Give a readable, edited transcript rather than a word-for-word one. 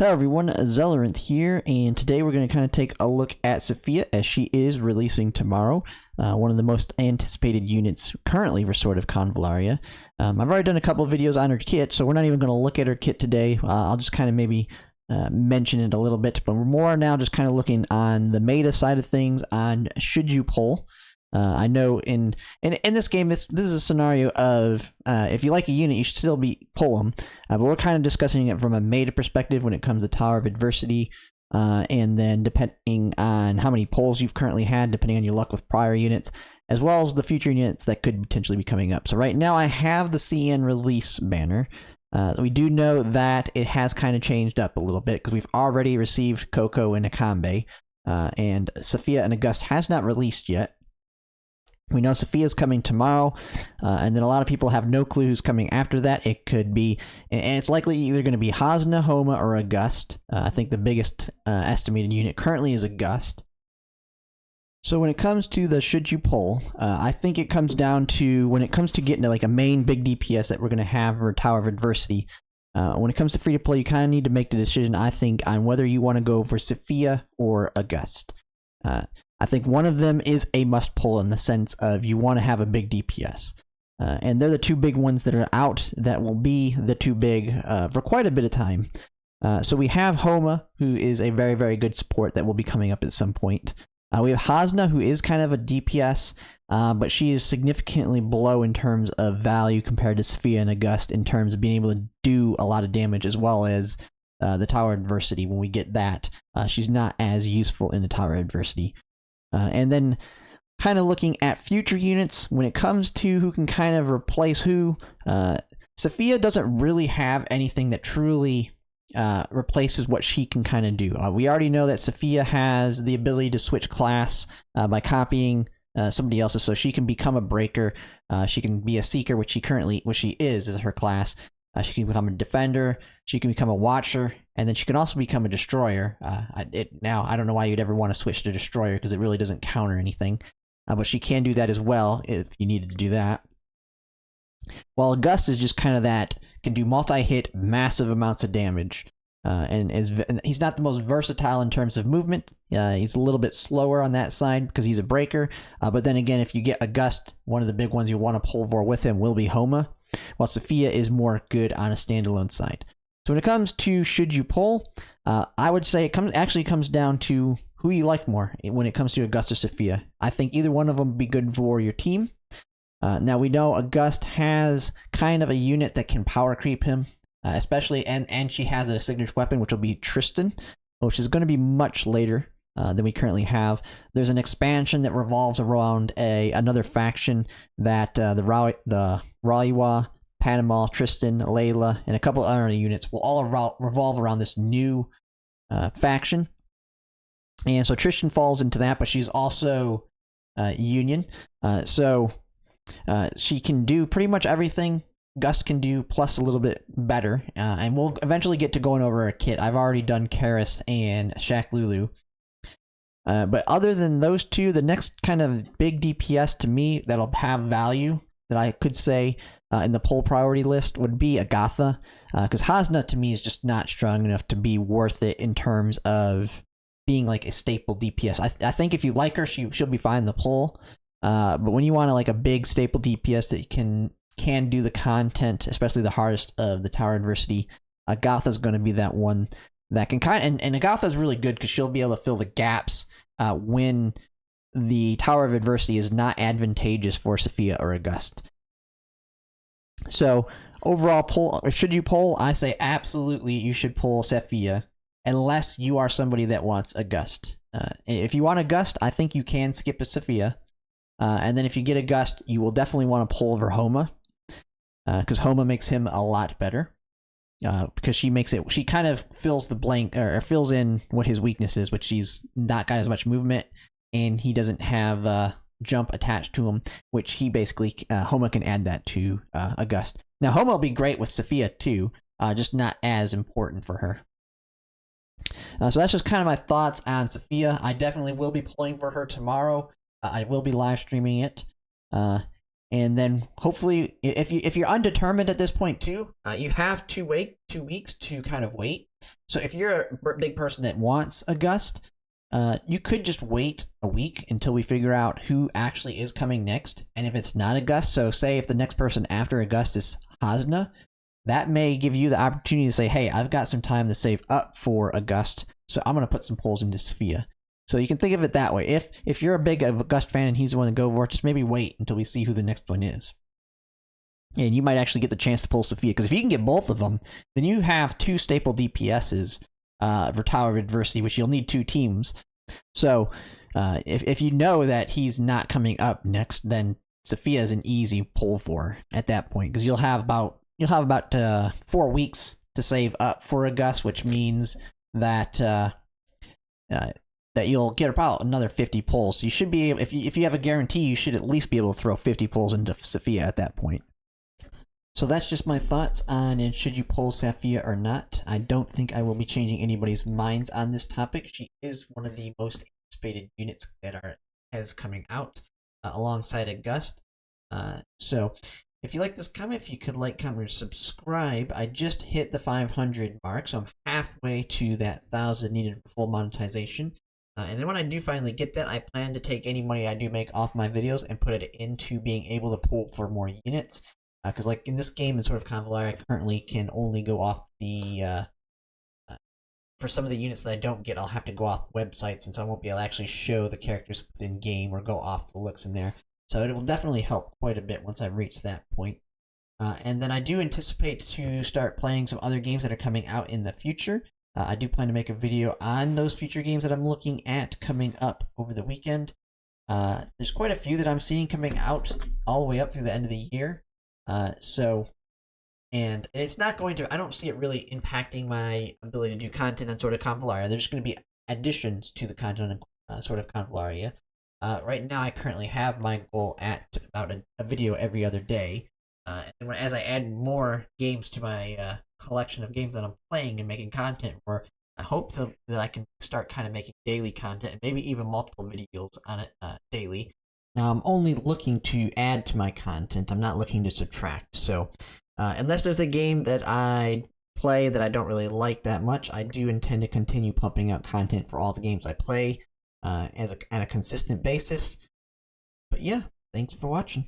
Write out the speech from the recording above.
Hello everyone, Zelleranth here, and today we're going to kind of take a look at Saffiyah as she is releasing tomorrow. One of the most anticipated units currently for Sword of Convallaria. I've already done a couple of videos on her kit, so we're not even going to look at her kit today. I'll just kind of maybe mention it a little bit, but we're more now just kind of looking on the meta side of things, on should you pull. I know in this game, this is a scenario of if you like a unit, you should still pull them. But we're kind of discussing it from a meta perspective when it comes to Tower of Adversity, and then depending on how many pulls you've currently had, depending on your luck with prior units, as well as the future units that could potentially be coming up. So right now I have the CN release banner. We do know that it has kind of changed up a little bit because we've already received Coco and Akambe, and Saffiyah and Auguste has not released yet. We know Saffiyah's coming tomorrow, and then a lot of people have no clue who's coming after that. It could be, and it's likely either going to be Hasna, Homa, or Auguste. I think the biggest estimated unit currently is Auguste. So when it comes to the should you pull, I think it comes down to, when it comes to getting to like a main big DPS that we're going to have for Tower of Adversity, when it comes to free to play, you kind of need to make the decision, I think, on whether you want to go for Saffiyah or Auguste. I think one of them is a must pull in the sense of you want to have a big DPS. And they're the two big ones that are out that will be the two big for quite a bit of time. So we have Homa, who is a very, very good support that will be coming up at some point. We have Hasna, who is kind of a DPS, but she is significantly below in terms of value compared to Saffiyah and Auguste in terms of being able to do a lot of damage, as well as the Tower Adversity. When we get that, she's not as useful in the Tower Adversity. And then kind of looking at future units, when it comes to who can kind of replace who, Saffiyah doesn't really have anything that truly replaces what she can kind of do. We already know that Saffiyah has the ability to switch class by copying somebody else's, so she can become a breaker. She can be a seeker, which she is her class. She can become a defender, she can become a watcher, and then she can also become a destroyer. Now, I don't know why you'd ever want to switch to destroyer because it really doesn't counter anything. But she can do that as well if you needed to do that. While Auguste is just kind of that, can do multi-hit, massive amounts of damage. And he's not the most versatile in terms of movement. He's a little bit slower on that side because he's a breaker. But then again, if you get Auguste, one of the big ones you want to pull for with him will be Homa, while Saffiyah is more good on a standalone side. So when it comes to should you pull, I would say it actually comes down to who you like more when it comes to Auguste or Saffiyah. I think either one of them would be good for your team. Now we know Auguste has kind of a unit that can power creep him, especially, and she has a signature weapon, which will be Tristan, which is going to be much later than we currently have. There's an expansion that revolves around another faction that the Raliwa, Panama, Tristan, Layla, and a couple other units will all revolve around this new faction. And so Tristan falls into that, but she's also Union. So she can do pretty much everything Gust can do, plus a little bit better. And we'll eventually get to going over a kit. I've already done Karis and Shaq Lulu. But other than those two, the next kind of big DPS to me that'll have value that I could say in the pull priority list would be Agatha, because Hasna to me is just not strong enough to be worth it in terms of being like a staple DPS. I think if you like her, she'll be fine in the pull. But when you want like a big staple DPS that can do the content, especially the hardest of the Tower Adversity, Agatha's going to be that one that can and Agatha's really good because she'll be able to fill the gaps when the Tower of Adversity is not advantageous for Saffiyah or Auguste. So overall pull, or should you pull? I say absolutely you should pull Saffiyah, unless you are somebody that wants Auguste. If you want Auguste, I think you can skip a Saffiyah. And then if you get Auguste, you will definitely want to pull over Homa, because Homa makes him a lot better. Because she kind of fills the blank, or fills in what his weakness is, which he's not got as much movement, and he doesn't have jump attached to him, which he basically, Homa can add that to Auguste. Now Homa will be great with Saffiyah too, just not as important for her. So that's just kind of my thoughts on Saffiyah. I definitely will be pulling for her tomorrow. I will be live streaming it. And then hopefully, if you're undetermined at this point too, you have to wait 2 weeks to kind of wait. So if you're a big person that wants Auguste, you could just wait a week until we figure out who actually is coming next. And if it's not Auguste, so say if the next person after Auguste is Hasna, that may give you the opportunity to say, hey, I've got some time to save up for Auguste, so I'm going to put some pulls into Saffiyah. So you can think of it that way. If you're a big Auguste fan and he's the one to go for it, just maybe wait until we see who the next one is. And you might actually get the chance to pull Saffiyah, because if you can get both of them, then you have 2 staple DPSs for Tower of Adversity, which you'll need 2 teams. So if you know that he's not coming up next, then Saffiyah is an easy pull for at that point, because you'll have about 4 weeks to save up for Auguste, which means that that you'll get about another 50 pulls. So you should be able, if you have a guarantee, you should at least be able to throw 50 pulls into Saffiyah at that point. So that's just my thoughts on should you pull Saffiyah or not. I don't think I will be changing anybody's minds on this topic. She is one of the most anticipated units that has coming out alongside Auguste. So if you like this comment, if you could like, comment, or subscribe. I just hit the 500 mark, so I'm halfway to that 1,000 needed for full monetization. And then when I do finally get that, I plan to take any money I do make off my videos and put it into being able to pull for more units. Because like in this game in sort of Convallaria, I currently can only go off the for some of the units that I don't get, I'll have to go off websites, and so I won't be able to actually show the characters within game or go off the looks in there. So it will definitely help quite a bit once I reach that point. And then I do anticipate to start playing some other games that are coming out in the future. I do plan to make a video on those future games that I'm looking at coming up over the weekend. There's quite a few that I'm seeing coming out all the way up through the end of the year. And it's not going to, I don't see it really impacting my ability to do content on sort of Convallaria. There's going to be additions to the content on sort of Convallaria. Right now I currently have my goal at about a video every other day. And as I add more games to my collection of games that I'm playing and making content for, I hope that I can start kind of making daily content, and maybe even multiple videos on it daily. Now, I'm only looking to add to my content. I'm not looking to subtract. So, unless there's a game that I play that I don't really like that much, I do intend to continue pumping out content for all the games I play on a consistent basis. But yeah, thanks for watching.